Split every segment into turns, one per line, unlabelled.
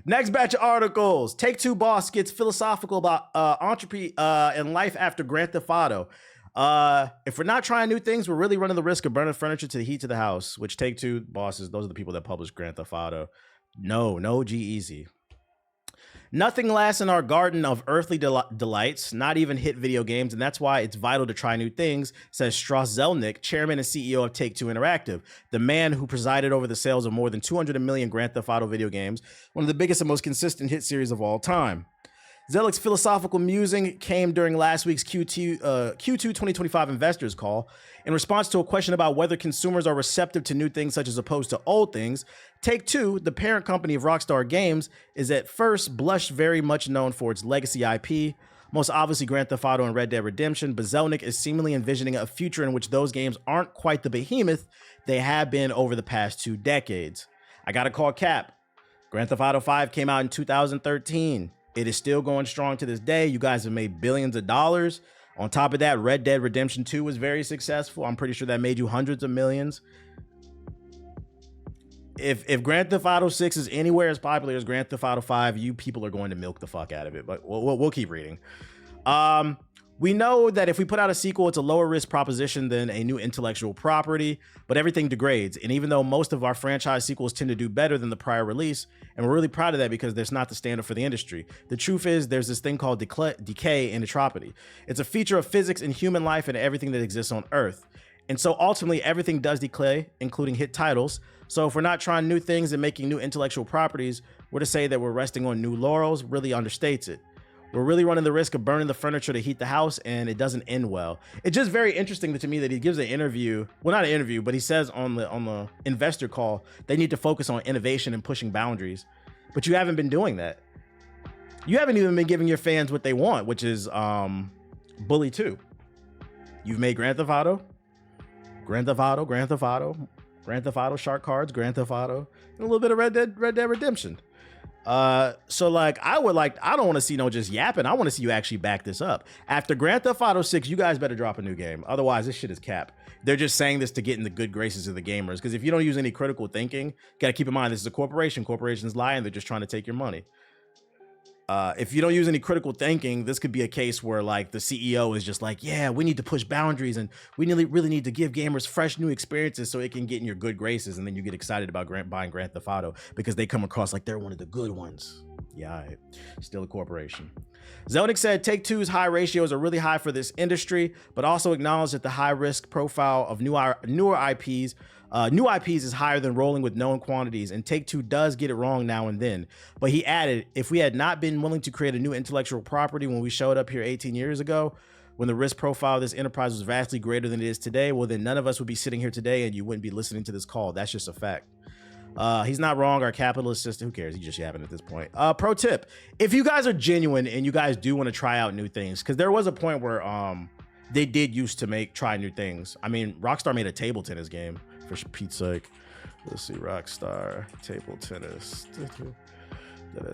Next batch of articles. Take-Two boss gets philosophical about entropy and life after Grand Theft Auto. If we're not trying new things, we're really running the risk of burning furniture to the heat to the house, which Take-Two bosses, those are the people that publish Grand Theft Auto. No G-Eazy. Nothing lasts in our garden of earthly delights, not even hit video games, and that's why it's vital to try new things, says Strauss Zelnick, chairman and CEO of Take-Two Interactive, the man who presided over the sales of more than 200 million Grand Theft Auto video games, one of the biggest and most consistent hit series of all time. Zelnick's philosophical musing came during last week's Q2 2025 investors call. In response to a question about whether consumers are receptive to new things such as opposed to old things, Take-Two, the parent company of Rockstar Games, is at first blush very much known for its legacy IP, most obviously Grand Theft Auto and Red Dead Redemption, but Zelnick is seemingly envisioning a future in which those games aren't quite the behemoth they have been over the past 2 decades. I gotta call Cap. Grand Theft Auto 5 came out in 2013. It is still going strong to this day. You guys have made billions of dollars. On top of that, Red Dead Redemption 2 was very successful. I'm pretty sure that made you hundreds of millions. If Grand Theft Auto 6 is anywhere as popular as Grand Theft Auto 5, you people are going to milk the fuck out of it. But we'll keep reading. We know that if we put out a sequel, it's a lower risk proposition than a new intellectual property, but everything degrades. And even though most of our franchise sequels tend to do better than the prior release, and we're really proud of that because that's not the standard for the industry. The truth is there's this thing called decay and entropy. It's a feature of physics in human life and everything that exists on Earth. And so ultimately everything does decay, including hit titles. So if we're not trying new things and making new intellectual properties, we're to say that we're resting on new laurels really understates it. We're really running the risk of burning the furniture to heat the house, and it doesn't end well. It's just very interesting to me that he gives an interview. Well, not an interview, but he says on the investor call they need to focus on innovation and pushing boundaries. But you haven't been doing that. You haven't even been giving your fans what they want, which is Bully 2. You've made Grand Theft Auto, Grand Theft Auto, Grand Theft Auto, Grand Theft Auto Shark Cards, Grand Theft Auto, and a little bit of Red Dead Redemption. So like I don't want to see no just yapping. I want to see you actually back this up. After Grand Theft Auto 6, you guys better drop a new game. Otherwise, this shit is cap. They're just saying this to get in the good graces of the gamers. Because if you don't use any critical thinking, you gotta keep in mind this is a corporation. Corporations lie and they're just trying to take your money. If you don't use any critical thinking, this could be a case where like the CEO is just like, yeah, we need to push boundaries and we really need to give gamers fresh new experiences so it can get in your good graces. And then you get excited about buying Grand Theft Auto because they come across like they're one of the good ones. Yeah, all right. Still a corporation. Zelnick said Take-Two's high ratios are really high for this industry, but also acknowledged that the high risk profile of newer IPs is higher than rolling with known quantities, and Take-Two does get it wrong now and then. But he added, if we had not been willing to create a new intellectual property when we showed up here 18 years ago, when the risk profile of this enterprise was vastly greater than it is today, well, then none of us would be sitting here today and you wouldn't be listening to this call. That's just a fact. He's not wrong. Our capitalist system, who cares? He's just yapping at this point. Pro tip, if you guys are genuine and you guys do want to try out new things, because there was a point where they did used to try new things. I mean, Rockstar made a table tennis game. For Pete's sake, let's see, Rockstar table tennis.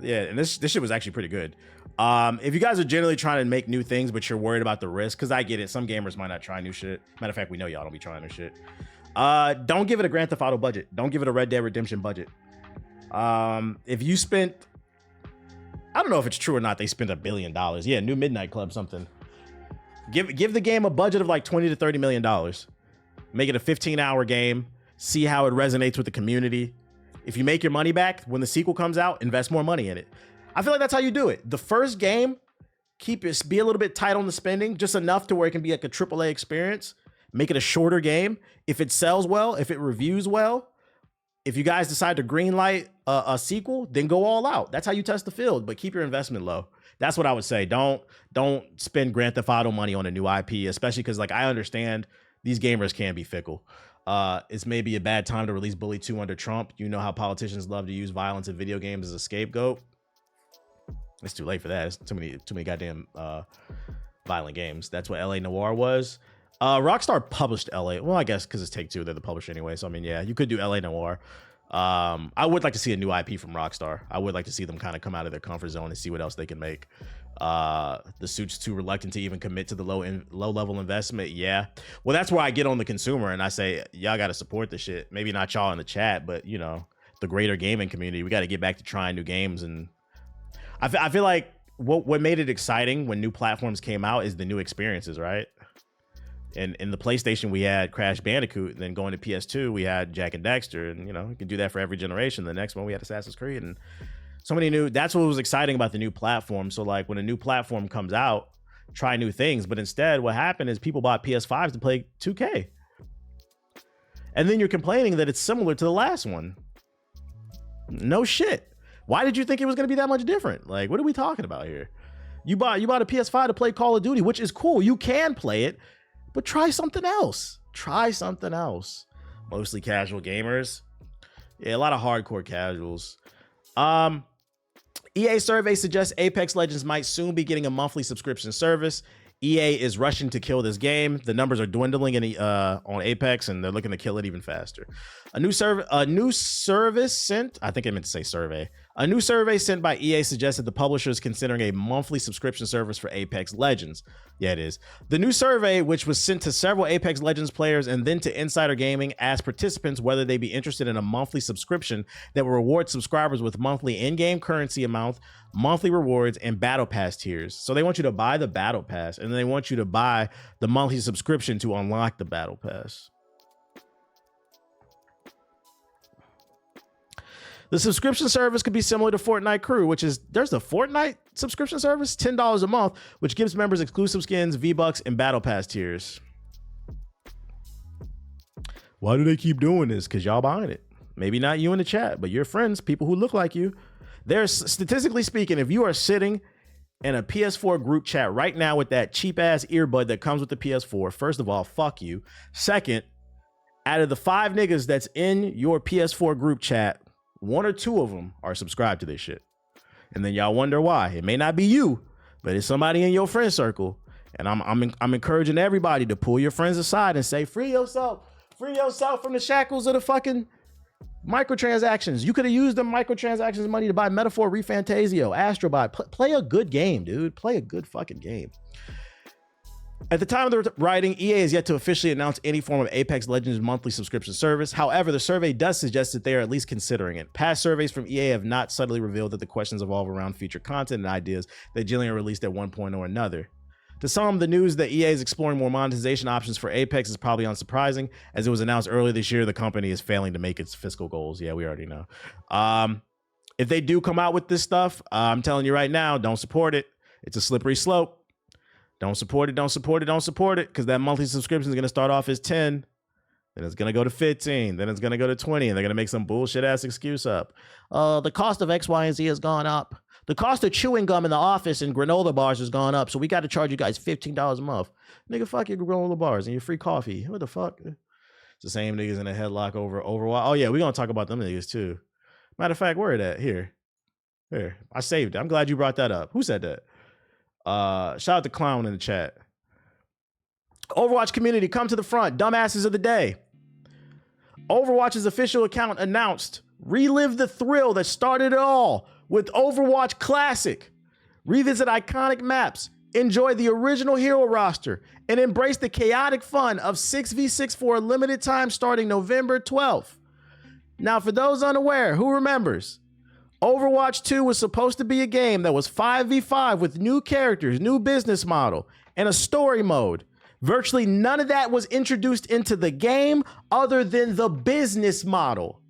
Yeah, and this shit was actually pretty good. If you guys are generally trying to make new things, but you're worried about the risk, because I get it, some gamers might not try new shit. Matter of fact, we know y'all don't be trying new shit. Don't give it a Grand Theft Auto budget. Don't give it a Red Dead Redemption budget. If you spent, I don't know if it's true or not, they spent $1 billion. Yeah, new Midnight Club something. Give the game a budget of like $20 to $30 million. Make it a 15-hour game. See how it resonates with the community. If you make your money back when the sequel comes out, invest more money in it. I feel like that's how you do it. The first game, be a little bit tight on the spending, just enough to where it can be like a AAA experience. Make it a shorter game. If it sells well, if it reviews well, if you guys decide to greenlight a sequel, then go all out. That's how you test the field, but keep your investment low. That's what I would say. Don't spend Grand Theft Auto money on a new IP, especially because like I understand these gamers can be fickle. It's maybe a bad time to release Bully 2 under Trump. You know how politicians love to use violence in video games as a scapegoat. It's too late for that. It's too many goddamn violent games. That's what LA Noire was. Rockstar published LA. Well, I guess because it's Take-Two, they're the publisher anyway. So I mean, yeah, you could do LA Noire. I would like to see a new IP from Rockstar. I would like to see them kind of come out of their comfort zone and see what else they can make. The suit's too reluctant to even commit to the low level investment. Yeah, well, that's where I get on the consumer and I say, y'all got to support the shit. Maybe not y'all in the chat, but you know, the greater gaming community. We got to get back to trying new games. And I feel like what made it exciting when new platforms came out is the new experiences, right? And in the PlayStation, we had Crash Bandicoot, and then going to PS2, we had Jak and Daxter, and you know, you can do that for every generation. The next one, we had Assassin's Creed, and so many new. That's what was exciting about the new platform. So like when a new platform comes out, try new things. But instead, what happened is people bought PS5s to play 2K, and then you're complaining that it's similar to the last one. No shit. Why did you think it was going to be that much different? Like, what are we talking about here? You bought a PS5 to play Call of Duty, which is cool. You can play it. But try something else. Try something else. Mostly casual gamers. Yeah, a lot of hardcore casuals. EA survey suggests Apex Legends might soon be getting a monthly subscription service. EA is rushing to kill this game. The numbers are dwindling on Apex, and they're looking to kill it even faster. A new service sent, I think I meant to say survey. A new survey sent by EA suggested the publisher is considering a monthly subscription service for Apex Legends. Yeah, it is. The new survey, which was sent to several Apex Legends players and then to Insider Gaming, asked participants whether they'd be interested in a monthly subscription that will reward subscribers with monthly in-game currency amount, monthly rewards, and battle pass tiers. So they want you to buy the battle pass, and then they want you to buy the monthly subscription to unlock the battle pass. The subscription service could be similar to Fortnite Crew, which is, there's the Fortnite subscription service, $10 a month, which gives members exclusive skins, V-Bucks, and battle pass tiers. Why do they keep doing this? Because y'all buying it. Maybe not you in the chat, but your friends, people who look like you. There's, statistically speaking, if you are sitting in a PS4 group chat right now with that cheap ass earbud that comes with the PS4, first of all, fuck you. Second, out of the 5 niggas that's in your PS4 group chat, 1 or 2 of them are subscribed to this shit. And then y'all wonder why. It may not be you, but it's somebody in your friend circle. And I'm encouraging everybody to pull your friends aside and say, free yourself from the shackles of the fucking microtransactions. You could have used the microtransactions money to buy Metaphor, Refantasio, Astrobot. Play a good game, dude. Play a good fucking game. At the time of the writing, EA has yet to officially announce any form of Apex Legends monthly subscription service. However, the survey does suggest that they are at least considering it. Past surveys from EA have not subtly revealed that the questions evolve around feature content and ideas that generally are released at one point or another. To some, the news that EA is exploring more monetization options for Apex is probably unsurprising. As it was announced earlier this year, the company is failing to make its fiscal goals. Yeah, we already know. If they do come out with this stuff, I'm telling you right now, don't support it. It's a slippery slope. Don't support it, don't support it, don't support it, because that monthly subscription is going to start off as 10, then it's going to go to 15, then it's going to go to 20, and they're going to make some bullshit ass excuse up. The cost of X, Y, and Z has gone up. The cost of chewing gum in the office and granola bars has gone up, so we got to charge you guys $15 a month. Nigga, fuck your granola bars and your free coffee. What the fuck? It's the same niggas in a headlock over Overwatch. Oh yeah, we're going to talk about them niggas too. Matter of fact, where are that? Here. I saved it. I'm glad you brought that up. Who said that? Shout out to Clown in the chat. Overwatch community, come to the front. Dumbasses of the day. Overwatch's official account announced, relive the thrill that started it all with Overwatch Classic. Revisit iconic maps, enjoy the original hero roster, and embrace the chaotic fun of 6v6 for a limited time starting November 12th. Now, for those unaware, who remembers? Overwatch 2 was supposed to be a game that was 5v5 with new characters, new business model, and a story mode. Virtually none of that was introduced into the game other than the business model.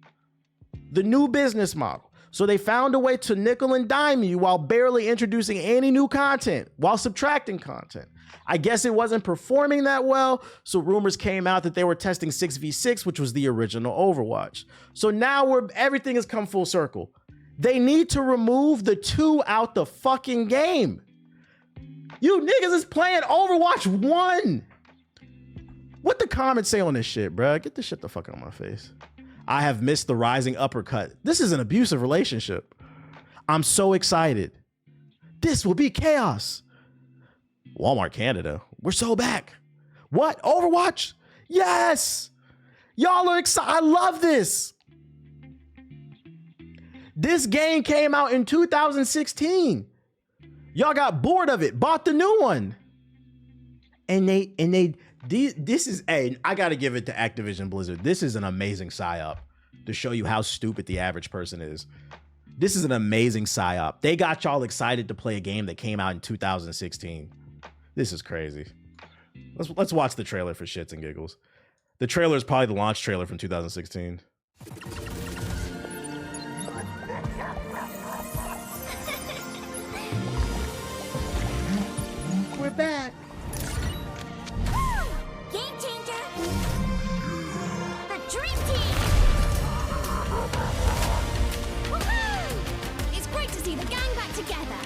The new business model. So they found a way to nickel and dime you while barely introducing any new content, while subtracting content. I guess it wasn't performing that well, so rumors came out that they were testing 6v6, which was the original Overwatch. So now everything has come full circle. They need to remove the 2 out the fucking game. You niggas is playing Overwatch 1. What the comments say on this shit, bruh? Get this shit the fuck out of my face. I have missed the rising uppercut. This is an abusive relationship. I'm so excited. This will be chaos. Walmart Canada, we're so back. What? Overwatch? Yes. Y'all are excited. I love this. This game came out in 2016. Y'all got bored of it, bought the new one. This is, hey, I gotta give it to Activision Blizzard. This is an amazing psyop. to show you how stupid the average person is. This is an amazing psyop. They got y'all excited to play a game that came out in 2016. This is crazy. Let's watch the trailer for shits and giggles. The trailer is probably the launch trailer from 2016. We're back.
Game changer. The dream team. Woohoo! It's great to see the gang back together.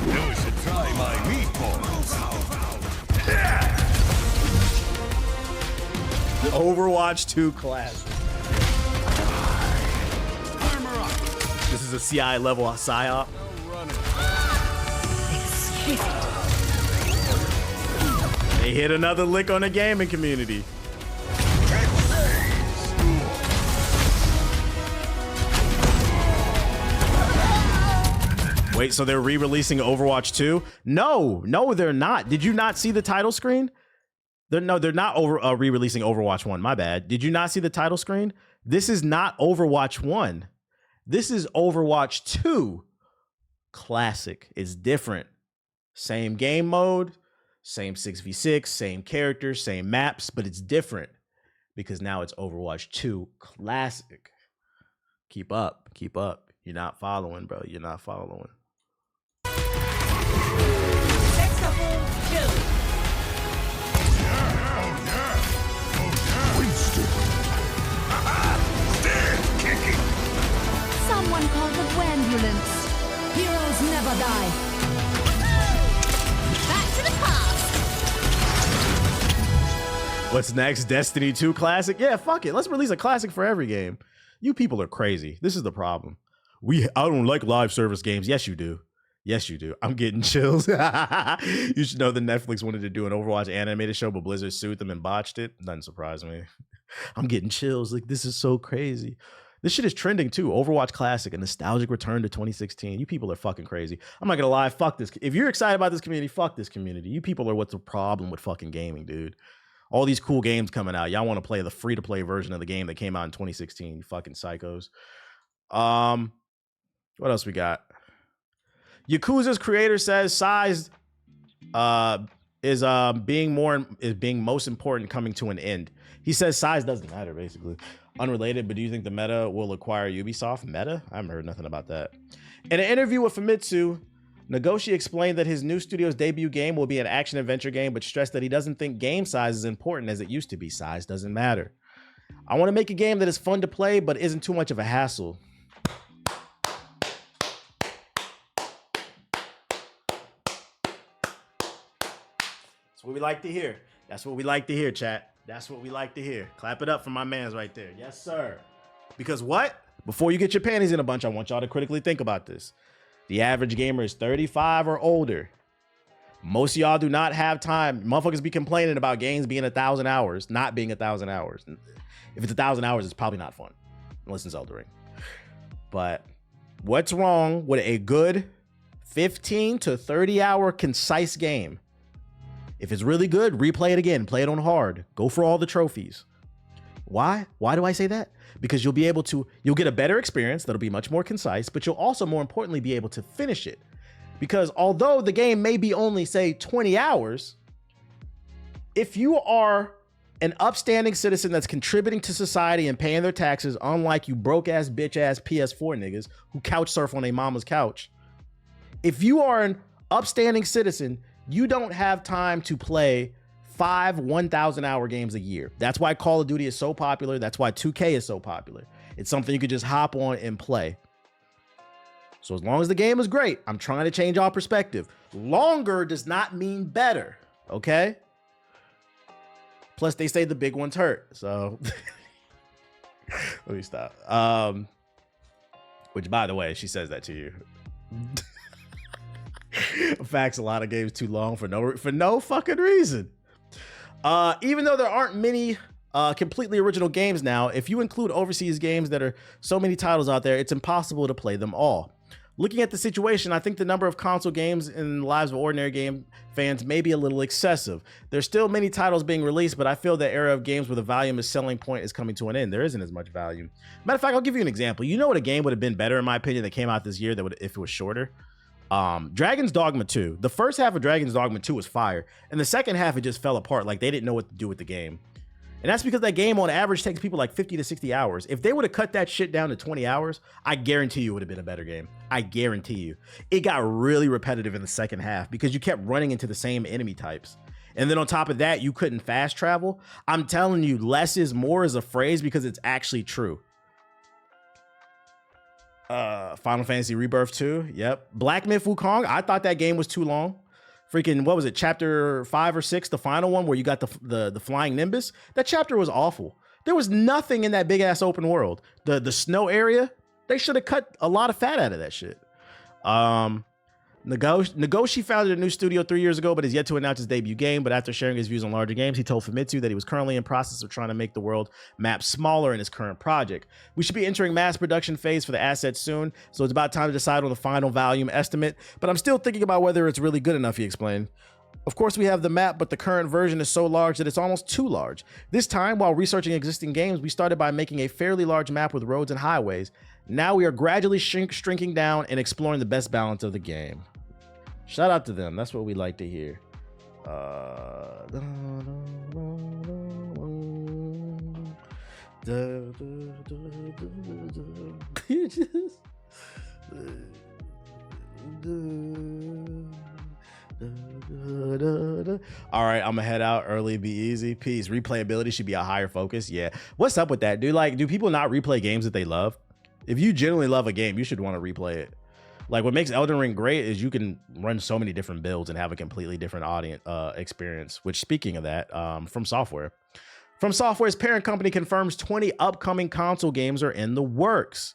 You should try my meatballs.
The Overwatch 2 Classic. This is a CI level psyop. They hit another lick on the gaming community. Wait, so they're re-releasing Overwatch 2? No, they're not. Did you not see the title screen? They're not re-releasing Overwatch 1. My bad. Did you not see the title screen? This is not Overwatch 1. This is Overwatch 2 Classic. It's different. Same game mode, same 6v6, same characters, same maps, but it's different because now it's Overwatch 2 Classic. Keep up. You're not following, bro. You're not following.
Someone call the ambulance. Heroes never die.
Back to the past.
What's next? Destiny 2 Classic? Yeah, fuck it. Let's release a classic for every game. You people are crazy. This is the problem. I don't like live service games. Yes, you do. Yes, you do. I'm getting chills. You should know that Netflix wanted to do an Overwatch animated show, but Blizzard sued them and botched it. Doesn't surprise me. I'm getting chills. Like, this is so crazy. This shit is trending too. Overwatch Classic, a nostalgic return to 2016. You people are fucking crazy. I'm not gonna lie. Fuck this. If you're excited about this community, fuck this community. You people are what's the problem with fucking gaming, dude. All these cool games coming out. Y'all want to play the free-to-play version of the game that came out in 2016. You fucking psychos. What else we got? Yakuza's creator says size is being most important coming to an end. He says size doesn't matter, basically. Unrelated, but do you think the meta will acquire Ubisoft? Meta? I haven't heard nothing about that. In an interview with Famitsu, Nagoshi explained that his new studio's debut game will be an action-adventure game, but stressed that he doesn't think game size is important as it used to be. Size doesn't matter. I want to make a game that is fun to play, but isn't too much of a hassle. That's what we like to hear. That's what we like to hear, chat. That's what we like to hear. Clap it up for my mans right there. Yes, sir. Because what? Before you get your panties in a bunch, I want y'all to critically think about this. The average gamer is 35 or older. Most of y'all do not have time. Motherfuckers be complaining about games being 1,000 hours, not being 1,000 hours. If it's 1,000 hours, it's probably not fun, unless it's Elden Ring. But what's wrong with a good 15 to 30 hour concise game? If it's really good, replay it again. Play it on hard. Go for all the trophies. Why? Why do I say that? Because you'll get a better experience that'll be much more concise, but you'll also, more importantly, be able to finish it. Because although the game may be only, say, 20 hours, if you are an upstanding citizen that's contributing to society and paying their taxes, unlike you broke-ass, bitch-ass PS4 niggas who couch surf on a mama's couch, if you are an upstanding citizen, you don't have time to play 5 1,000-hour games a year. That's why Call of Duty is so popular. That's why 2K is so popular. It's something you could just hop on and play. So as long as the game is great, I'm trying to change our perspective. Longer does not mean better, okay? Plus, they say the big ones hurt, so let me stop. Which, by the way, she says that to you. Facts, a lot of games too long for no fucking reason. Even though there aren't many completely original games now, if you include overseas games that are so many titles out there, it's impossible to play them all. Looking at the situation, I think the number of console games in the lives of ordinary game fans may be a little excessive. There's still many titles being released, but I feel the era of games where the volume is selling point is coming to an end. There isn't as much value. Matter of fact, I'll give you an example. You know what a game would have been better, in my opinion, that came out this year that would, if it was shorter? Dragon's Dogma 2. The first half of Dragon's Dogma 2 was fire, and the second half, it just fell apart. Like, they didn't know what to do with the game. And that's because that game on average takes people like 50 to 60 hours. If they would have cut that shit down to 20 hours, I guarantee you it would have been a better game. I guarantee you. It got really repetitive in the second half because you kept running into the same enemy types. And then on top of that, you couldn't fast travel. I'm telling you, less is more is a phrase because it's actually true. Final Fantasy Rebirth 2. Yep. Black Myth Wukong. I thought that game was too long. Freaking, what was it, chapter 5 or 6, the final one where you got the flying Nimbus? That chapter was awful. There was nothing in that big ass open world. The snow area, they should have cut a lot of fat out of that shit. Nagoshi founded a new studio 3 years ago, but is yet to announce his debut game. But after sharing his views on larger games, he told Famitsu that he was currently in process of trying to make the world map smaller in his current project. We should be entering mass production phase for the assets soon, so it's about time to decide on the final volume estimate. But I'm still thinking about whether it's really good enough, he explained. Of course, we have the map, but the current version is so large that it's almost too large. This time, while researching existing games, we started by making a fairly large map with roads and highways. Now we are gradually shrinking down and exploring the best balance of the game. Shout out to them. That's what we like to hear. All right, I'm gonna head out early. Be easy. Peace. Replayability should be a higher focus. Yeah. What's up with that, dude? Like, do people not replay games that they love? If you genuinely love a game, you should want to replay it. Like, what makes Elden Ring great is you can run so many different builds and have a completely different audience experience. Which, speaking of that, From Software's parent company confirms 20 upcoming console games are in the works.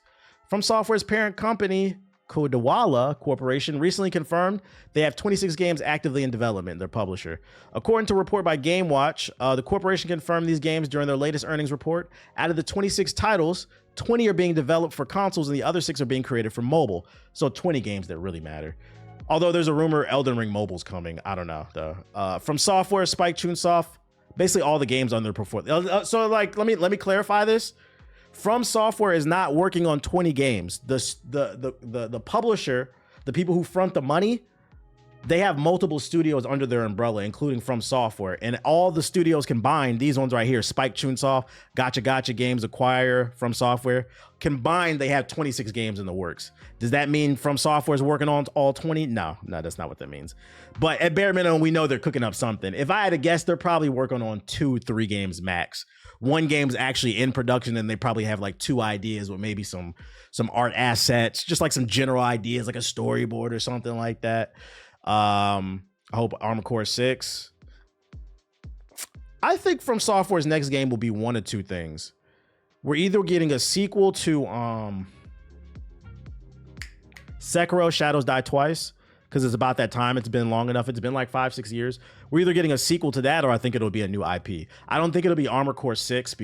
From Software's parent company, Kodawala Corporation, recently confirmed they have 26 games actively in development, their publisher. According to a report by GameWatch, the corporation confirmed these games during their latest earnings report. Out of the 26 titles, 20 are being developed for consoles and the other 6 are being created for mobile. So 20 games that really matter. Although there's a rumor Elden Ring Mobile's coming. I don't know, though. From Software, Spike Chunsoft, basically all the games on their portfolio. So, like, let me clarify this. From Software is not working on 20 games. The publisher, the people who front the money, they have multiple studios under their umbrella, including From Software. And all the studios combined, these ones right here, Spike Chunsoft, Gotcha Games, Acquire, From Software, combined, they have 26 games in the works. Does that mean From Software is working on all 20? No, that's not what that means. But at bare minimum, we know they're cooking up something. If I had to guess, they're probably working on 2-3 games max. One game's actually in production, and they probably have like 2 ideas with maybe some art assets, just like some general ideas, like a storyboard or something like that. I hope Armored Core 6. I think From Software's next game will be one of 2 things. We're either getting a sequel to Sekiro Shadows Die Twice, because it's about that time. It's been long enough. It's been like 5-6 years. We're either getting a sequel to that, or I think it'll be a new IP. I don't think it'll be Armored Core 6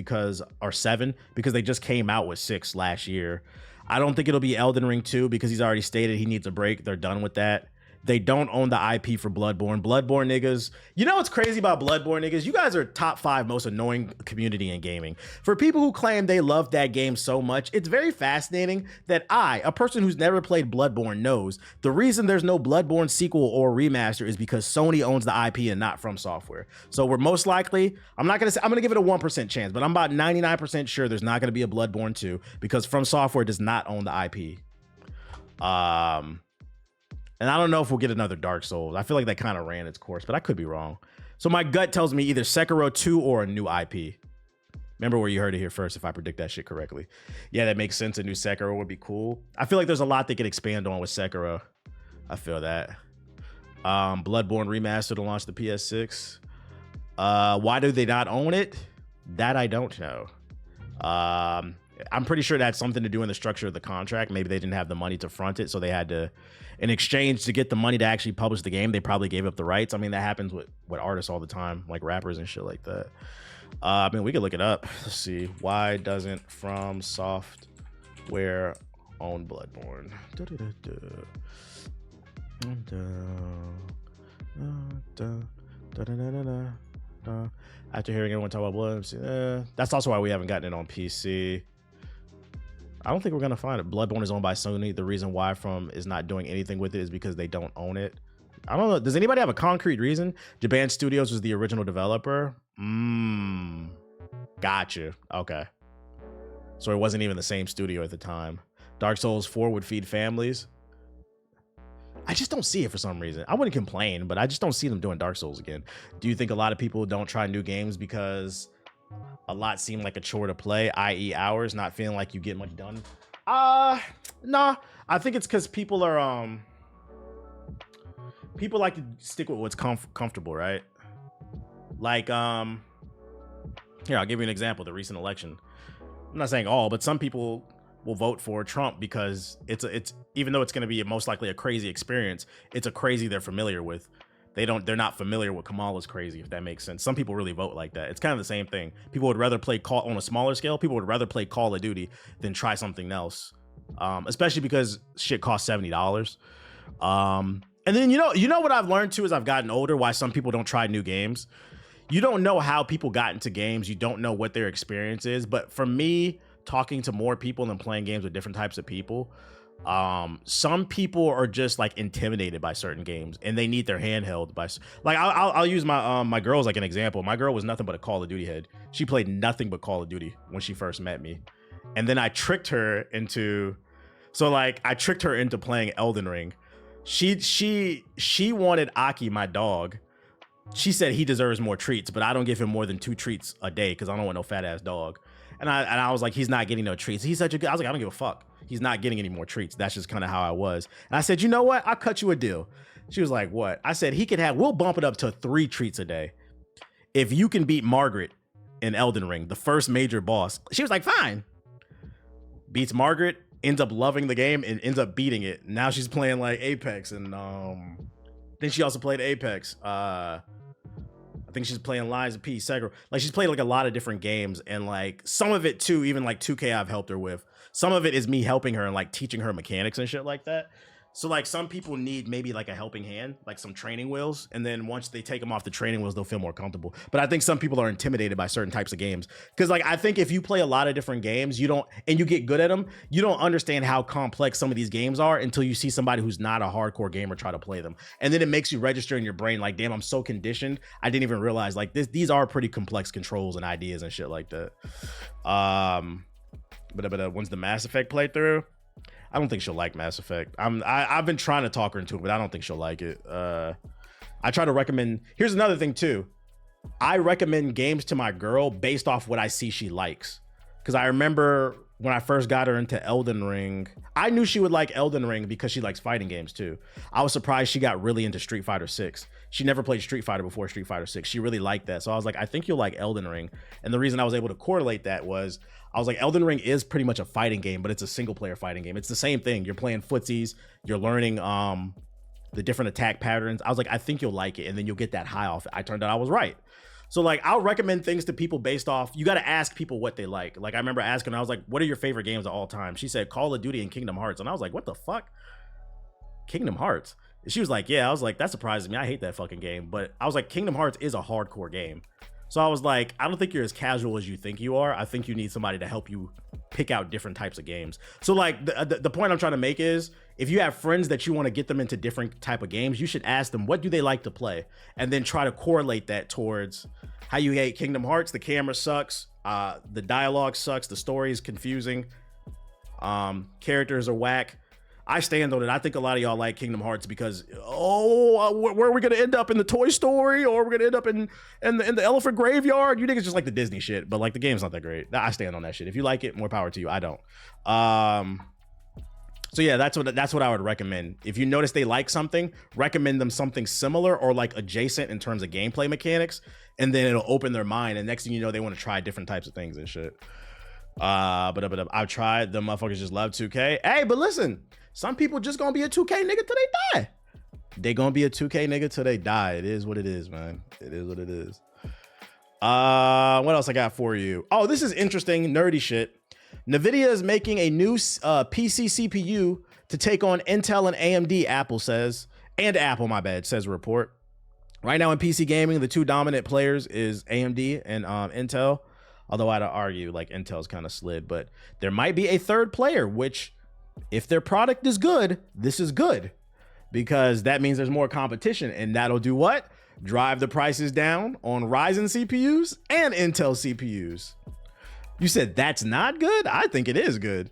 or 7 because they just came out with 6 last year. I don't think it'll be Elden Ring 2 because he's already stated he needs a break. They're done with that. They don't own the IP for Bloodborne. Bloodborne niggas. You know what's crazy about Bloodborne niggas? You guys are top 5 most annoying community in gaming. For people who claim they love that game so much, it's very fascinating that I, a person who's never played Bloodborne, knows the reason there's no Bloodborne sequel or remaster is because Sony owns the IP and not From Software. So we're most likely, I'm going to give it a 1% chance, but I'm about 99% sure there's not going to be a Bloodborne 2 because From Software does not own the IP. And I don't know if we'll get another Dark Souls. I feel like that kind of ran its course, but I could be wrong. So my gut tells me either Sekiro 2 or a new IP. Remember where you heard it here first if I predict that shit correctly. Yeah, that makes sense. A new Sekiro would be cool. I feel like there's a lot they could expand on with Sekiro. I feel that. Bloodborne Remastered to launch the PS6. Why do they not own it? That I don't know. I'm pretty sure that's something to do in the structure of the contract. Maybe they didn't have the money to front it, so they had to, in exchange to get the money to actually publish the game, they probably gave up the rights. I mean, that happens with artists all the time, like rappers and shit like that. I mean, we could look it up. Let's see. Why doesn't From Software own Bloodborne. After hearing everyone talk about Bloodborne, that's also why we haven't gotten it on PC. I don't think we're gonna find it. Bloodborne is owned by Sony. The reason why From is not doing anything with it is because they don't own it. I don't know. Does anybody have a concrete reason? Japan Studios was the original developer. Gotcha. Okay. So it wasn't even the same studio at the time. Dark Souls 4 would feed families. I just don't see it for some reason. I wouldn't complain, but I just don't see them doing Dark Souls again. Do you think a lot of people don't try new games because a lot seem like a chore to play, i.e. hours, not feeling like you get much done? Nah. I think it's because people are people like to stick with what's comfortable, right? Like here, I'll give you an example. The recent election. I'm not saying all, but some people will vote for Trump because it's even though it's going to be most likely a crazy experience, it's a crazy they're familiar with. They're not familiar with Kamala's crazy, if that makes sense. Some people really vote like that. It's kind of the same thing. People would rather play on a smaller scale. People would rather play Call of Duty than try something else, especially because shit costs $70. And then you know what I've learned too as I've gotten older, why some people don't try new games. You don't know how people got into games. You don't know what their experience is. But for me, talking to more people and playing games with different types of people, some people are just like intimidated by certain games and they need their handheld by, like, I'll use my girl as like an example. My girl was nothing but a Call of Duty head. She played nothing but Call of Duty when she first met me. And then I tricked her into playing Elden Ring. She wanted Aki, my dog. She said he deserves more treats, but I don't give him more than 2 treats a day because I don't want no fat ass dog. And I was like, he's not getting no treats. He's such a good. I was like, I don't give a fuck. He's not getting any more treats. That's just kind of how I was. And I said, you know what? I'll cut you a deal. She was like, what? I said, we'll bump it up to 3 treats a day if you can beat Margaret in Elden Ring, the first major boss. She was like, fine. Beats Margaret, ends up loving the game and ends up beating it. Now she's playing like Apex, and then she also played Apex. I think she's playing Lies of P, Sekiro. Like, she's played like a lot of different games, and like some of it too, even like 2K I've helped her with. Some of it is me helping her and like teaching her mechanics and shit like that. So like some people need maybe like a helping hand, like some training wheels, and then once they take them off the training wheels, they'll feel more comfortable. But I think some people are intimidated by certain types of games, because like I think if you play a lot of different games, you get good at them, you don't understand how complex some of these games are until you see somebody who's not a hardcore gamer try to play them, and then it makes you register in your brain like, damn, I'm so conditioned, I didn't even realize like these are pretty complex controls and ideas and shit like that. But once the Mass Effect playthrough, I don't think she'll like Mass Effect. I've been trying to talk her into it, but I don't think she'll like it. I try to recommend. Here's another thing too. I recommend games to my girl based off what I see she likes. Because I remember when I first got her into Elden Ring, I knew she would like Elden Ring because she likes fighting games too. I was surprised she got really into Street Fighter 6. She never played Street Fighter before Street Fighter 6. She really liked that. So I was like, I think you'll like Elden Ring. And the reason I was able to correlate that was, I was like, Elden Ring is pretty much a fighting game, but it's a single player fighting game. It's the same thing. You're playing footsies, you're learning the different attack patterns. I was like, I think you'll like it, and then you'll get that high off it. I turned out I was right. So like, I'll recommend things to people based off, you got to ask people what they like. Like I remember asking her, I was like, what are your favorite games of all time? She said Call of Duty and Kingdom Hearts. And I was like, what the fuck? Kingdom Hearts? And she was like, yeah. I was like, that surprises me. I hate that fucking game. But I was like, Kingdom Hearts is a hardcore game. So I was like, I don't think you're as casual as you think you are. I think you need somebody to help you pick out different types of games. So like the point I'm trying to make is, if you have friends that you want to get them into different type of games, you should ask them, what do they like to play? And then try to correlate that towards how you hate Kingdom Hearts. The camera sucks. The dialogue sucks. The story is confusing. Characters are whack. I stand on it. I think a lot of y'all like Kingdom Hearts because, where are we going to end up, in the Toy Story, or we're going to end up in the Elephant Graveyard? You niggas just like the Disney shit, but like the game's not that great. I stand on that shit. If you like it, more power to you. I don't. So yeah, that's what I would recommend. If you notice they like something, recommend them something similar or like adjacent in terms of gameplay mechanics, and then it'll open their mind. And next thing you know, they want to try different types of things and shit. But I've tried. The motherfuckers just love 2K. Hey, but listen, some people just gonna be a 2K nigga till they die. They gonna be a 2K nigga till they die. It is what it is, man. It is what it is. What else I got for you? Oh, this is interesting, nerdy shit. Nvidia is making a new PC CPU to take on Intel and AMD, Apple says. And Apple, my bad, says a report. Right now in PC gaming, the two dominant players is AMD and Intel. Although I'd argue like Intel's kind of slid, but there might be a third player, which if their product is good, this is good because that means there's more competition and that'll do what? Drive the prices down on Ryzen CPUs and Intel CPUs. You said that's not good? I think it is good.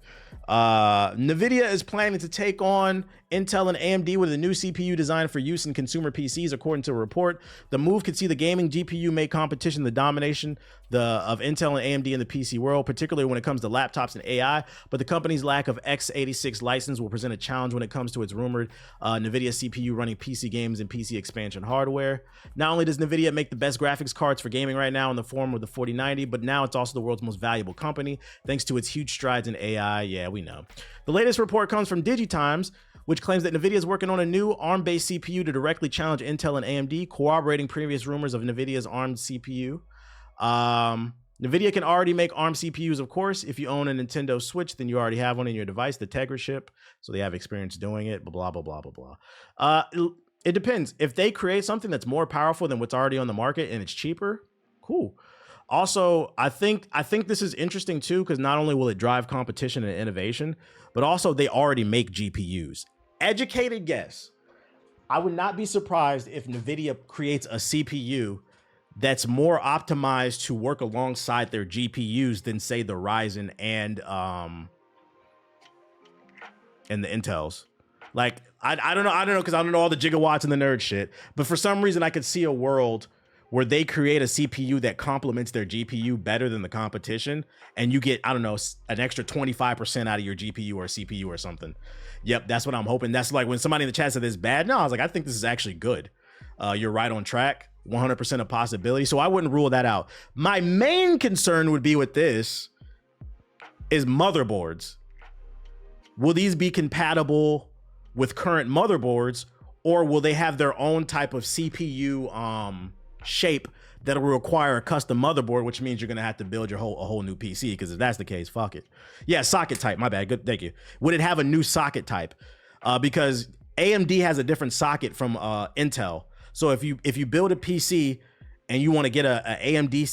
Nvidia is planning to take on Intel and AMD with a new CPU designed for use in consumer PCs, according to a report. The move could see the gaming GPU make competition the domination of Intel and AMD in the PC world, particularly when it comes to laptops and AI. But the company's lack of x86 license will present a challenge when it comes to its rumored Nvidia CPU running PC games and PC expansion hardware. Not only does Nvidia make the best graphics cards for gaming right now in the form of the 4090, but now it's also the world's most valuable company thanks to its huge strides in AI. Yeah, we know. The latest report comes from DigiTimes, which claims that Nvidia is working on a new ARM-based CPU to directly challenge Intel and AMD, corroborating previous rumors of Nvidia's ARM CPU. Nvidia can already make ARM CPUs, of course. If you own a Nintendo Switch, then you already have one in your device, the Tegra chip, so they have experience doing it, blah, blah, blah, blah, blah. It depends. If they create something that's more powerful than what's already on the market and it's cheaper, cool. Also, I think this is interesting too, because not only will it drive competition and innovation, but also they already make GPUs. Educated guess. I would not be surprised if Nvidia creates a CPU that's more optimized to work alongside their GPUs than say the Ryzen and the Intels. Like I don't know because I don't know all the gigawatts and the nerd shit, but for some reason I could see a world where they create a CPU that complements their GPU better than the competition, and you get, I don't know, an extra 25% out of your GPU or CPU or something. Yep, that's what I'm hoping. That's like when somebody in the chat said this bad. No, I was like, I think this is actually good. You're right on track, 100% a possibility. So I wouldn't rule that out. My main concern would be with this is motherboards. Will these be compatible with current motherboards, or will they have their own type of CPU shape that will require a custom motherboard, which means you're gonna have to build a whole new PC? Because if that's the case, fuck it. Yeah, socket type. My bad. Good, thank you. Would it have a new socket type? Because AMD has a different socket from Intel. So if you build a PC and you want to get a AMD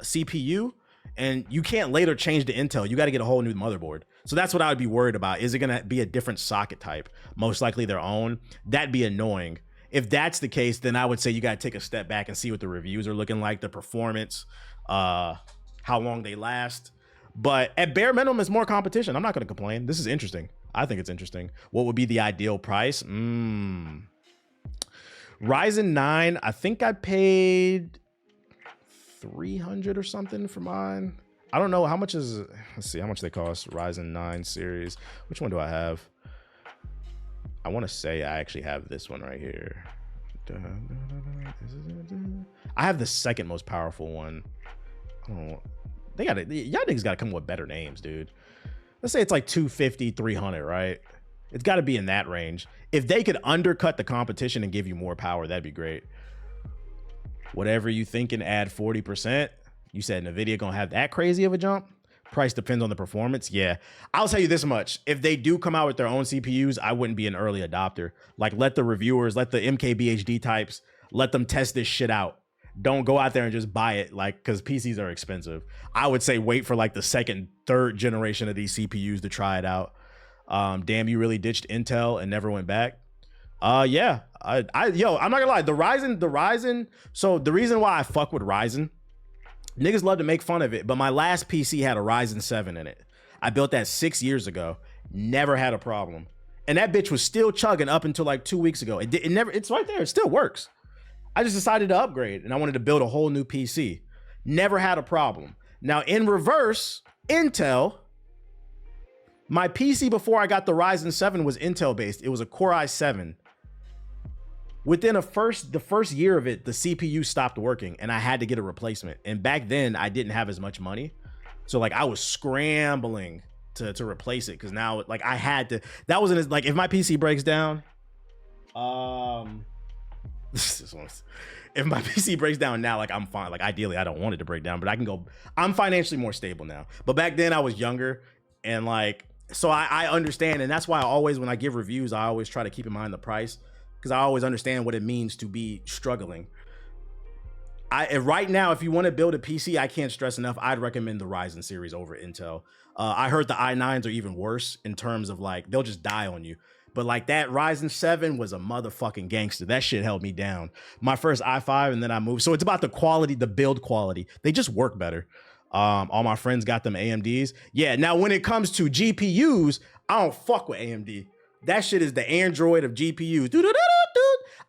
CPU, and you can't later change to Intel, you got to get a whole new motherboard. So that's what I would be worried about. Is it gonna be a different socket type? Most likely their own. That'd be annoying. If that's the case, then I would say you got to take a step back and see what the reviews are looking like, the performance, how long they last. But at bare minimum, it's more competition. I'm not going to complain. This is interesting. I think it's interesting. What would be the ideal price? Ryzen 9, I think I paid $300 or something for mine. I don't know how much is, let's see how much they cost. Ryzen 9 series. Which one do I have? I want to say I actually have this one right here. I have the second most powerful one. Oh, y'all niggas got to come up with better names, dude. Let's say it's like 250, 300, right? It's got to be in that range. If they could undercut the competition and give you more power, that'd be great. Whatever you think and add 40%. You said Nvidia gonna have that crazy of a jump? Price depends on the performance. Yeah, I'll tell you this much. If they do come out with their own CPUs, I wouldn't be an early adopter. Like, let the reviewers, let the MKBHD types, let them test this shit out. Don't go out there and just buy it, like, because PCs are expensive. I would say wait for like the second, third generation of these CPUs to try it out. Damn, you really ditched Intel and never went back. Yeah, I'm not gonna lie. The Ryzen. So the reason why I fuck with Ryzen, niggas love to make fun of it, but my last PC had a Ryzen 7 in it. I built that 6 years ago. Never had a problem. And that bitch was still chugging up until like 2 weeks ago. It's right there. It still works. I just decided to upgrade and I wanted to build a whole new PC. Never had a problem. Now in reverse, Intel, my PC before I got the Ryzen 7 was Intel based. It was a Core i7. Within the first year of it, the CPU stopped working and I had to get a replacement. And back then I didn't have as much money. So like I was scrambling to replace it because now like I had to, that wasn't as, like if my PC breaks down, if if my PC breaks down now, like I'm fine. Like ideally, I don't want it to break down, but I can go. I'm financially more stable now. But back then, I was younger, and like, so I understand, and that's why I always, when I give reviews, I always try to keep in mind the price, because I always understand what it means to be struggling. Right now, if you want to build a PC, I can't stress enough, I'd recommend the Ryzen series over Intel. I heard the i9s are even worse in terms of like, they'll just die on you. But like that Ryzen 7 was a motherfucking gangster. That shit held me down. My first i5, and then I moved. So it's about the quality, the build quality. They just work better. All my friends got them AMDs. Yeah, now when it comes to GPUs, I don't fuck with AMD. That shit is the Android of GPUs.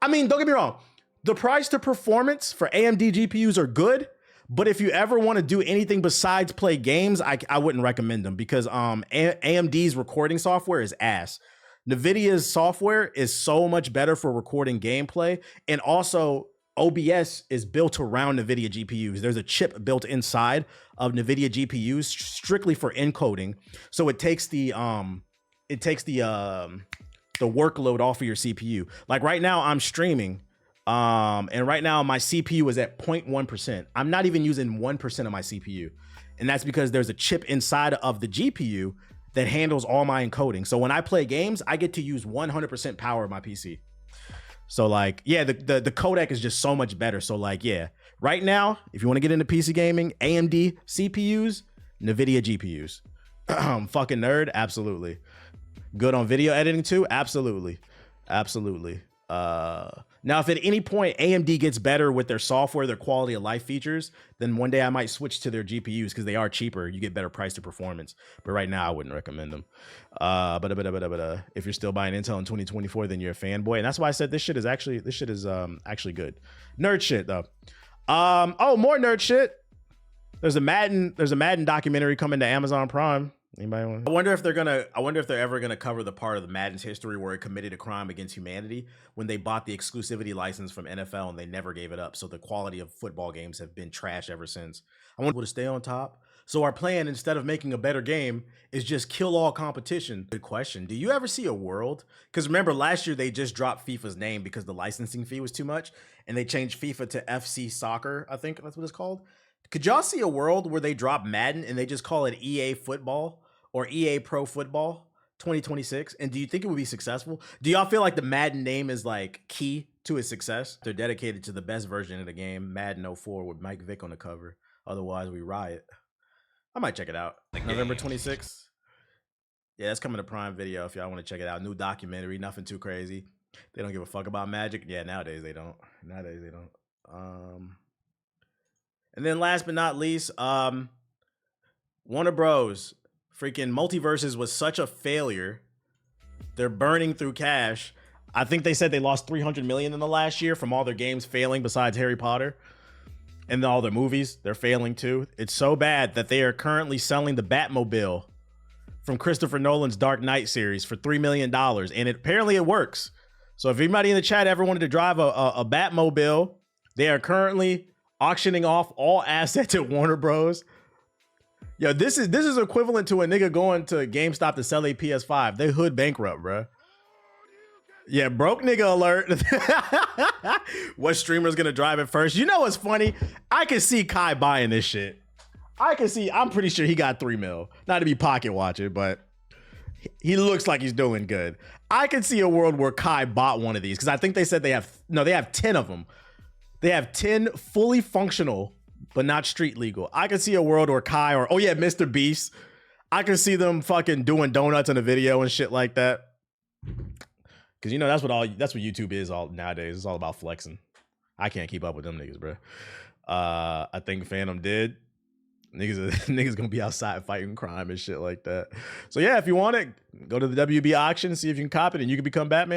I mean, don't get me wrong. The price to performance for AMD GPUs are good, but if you ever want to do anything besides play games, I wouldn't recommend them, because AMD's recording software is ass. Nvidia's software is so much better for recording gameplay, and also OBS is built around Nvidia GPUs. There's a chip built inside of Nvidia GPUs strictly for encoding, so it takes the workload off of your CPU. Like right now, I'm streaming. And right now my CPU is at 0.1%. I'm not even using 1% of my CPU. And that's because there's a chip inside of the GPU that handles all my encoding. So when I play games, I get to use 100% power of my PC. So like, yeah, the codec is just so much better. So like, yeah, right now, if you want to get into PC gaming, AMD CPUs, Nvidia GPUs. Fucking nerd, absolutely. Good on video editing too, absolutely. Absolutely. Now, if at any point AMD gets better with their software, their quality of life features, then one day I might switch to their GPUs, because they are cheaper. You get better price to performance. But right now, I wouldn't recommend them. But if you're still buying Intel in 2024, then you're a fanboy. And that's why I said this shit is actually good. Nerd shit though. Oh, more nerd shit. There's a Madden documentary coming to Amazon Prime. Anybody want? I wonder if they're ever gonna cover the part of the Madden's history where it committed a crime against humanity when they bought the exclusivity license from NFL and they never gave it up. So the quality of football games have been trash ever since. I want to stay on top. So our plan, instead of making a better game, is just kill all competition. Good question. Do you ever see a world? Because remember last year they just dropped FIFA's name because the licensing fee was too much, and they changed FIFA to FC Soccer. I think that's what it's called. Could y'all see a world where they drop Madden and they just call it EA Football or EA Pro Football 2026? And do you think it would be successful? Do y'all feel like the Madden name is like key to its success? They're dedicated to the best version of the game, Madden 04 with Mike Vick on the cover. Otherwise, we riot. I might check it out. November 26th. Yeah, that's coming to Prime Video if y'all want to check it out. New documentary, nothing too crazy. They don't give a fuck about Magic. Yeah, nowadays they don't. And then last but not least, Warner Bros. Freaking Multiverses was such a failure. They're burning through cash. I think they said they lost $300 million in the last year from all their games failing besides Harry Potter. And all their movies, they're failing too. It's so bad that they are currently selling the Batmobile from Christopher Nolan's Dark Knight series for $3 million. And apparently it works. So if anybody in the chat ever wanted to drive a Batmobile, they are currently auctioning off all assets at Warner Bros. Yo, this is equivalent to a nigga going to GameStop to sell a PS5. They hood bankrupt, bro. Yeah, broke nigga alert. What streamer's gonna drive it first? You know what's funny? I can see Kai buying this shit. I'm pretty sure he got 3 mil. Not to be pocket watching, but he looks like he's doing good. I can see a world where Kai bought one of these, because I think they said they have 10 of them. They have 10 fully functional, but not street legal. I can see a world where Kai or, oh yeah, Mr. Beast. I can see them fucking doing donuts in a video and shit like that. Cause you know that's what YouTube is all nowadays. It's all about flexing. I can't keep up with them niggas, bro. I think Phantom did. Niggas gonna be outside fighting crime and shit like that. So yeah, if you want it, go to the WB auction, see if you can cop it, and you can become Batman.